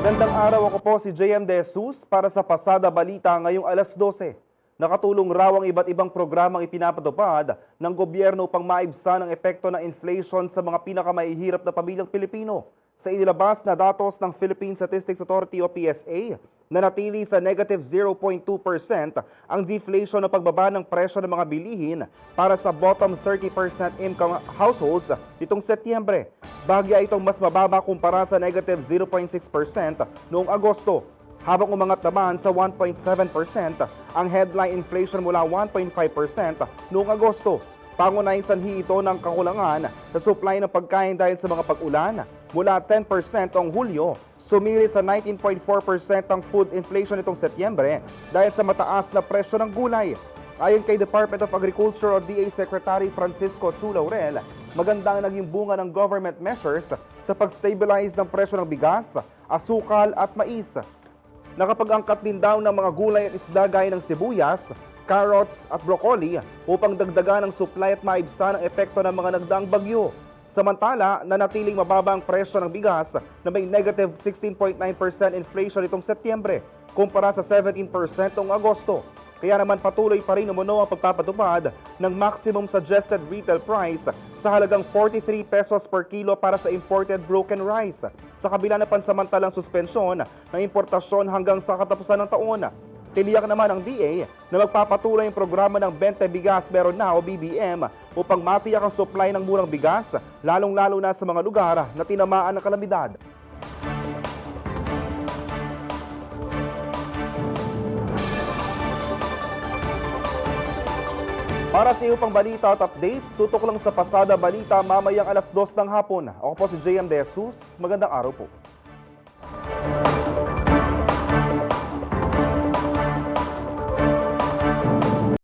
Magandang araw, ako po si JM De Jesus para sa Pasada Balita ngayong alas 12. Nakatulong raw ang iba't ibang programang ipinapatupad ng gobyerno upang maibsan ang epekto ng inflation sa mga pinakamahihirap na pamilyang Pilipino. Sa inilabas na datos ng Philippine Statistics Authority o PSA, nanatili sa negative 0.2% ang deflation o pagbaba ng presyo ng mga bilihin para sa bottom 30% income households nitong Setyembre. Bahagya itong mas mababa kumpara sa negative 0.6% noong Agosto. Habang umangat naman sa 1.7% ang headline inflation mula 1.5% noong Agosto. Pangunahing sanhi ito ng kakulangan sa supply ng pagkain dahil sa mga pag-ulan. Mula 10% noong Hulyo, sumirit sa 19.4% ang food inflation itong Setyembre dahil sa mataas na presyo ng gulay. Ayon kay Department of Agriculture o DA Secretary Francisco Chu Laurel, maganda ang naging bunga ng government measures sa pag-stabilize ng presyo ng bigas, asukal at mais. Nakapag-angkat din daw ng mga gulay at isda gaya ng sibuyas, carrots at broccoli upang dagdagan ang supply at maibsan ang epekto ng mga nagdaang bagyo. Samantala, nanatiling mababa ang presyo ng bigas na may negative 16.9% inflation itong Setyembre kumpara sa 17% noong Agosto. Kaya naman patuloy pa rin umuno ang pagpapatupad ng maximum suggested retail price sa halagang 43 pesos per kilo para sa imported broken rice, sa kabila ng pansamantalang suspensyon ng importasyon hanggang sa katapusan ng taon. Tiniyak naman ng DA na magpapatuloy ang programa ng 20 Bigas Meron Na o BBM upang matiyak ang supply ng murang bigas, lalong-lalo na sa mga lugar na tinamaan ng kalamidad. Para sa iyo pang balita at updates, tutok lang sa Pasada Balita mamayang alas 2 ng hapon. Ako po si JM De Jesus. Magandang araw po.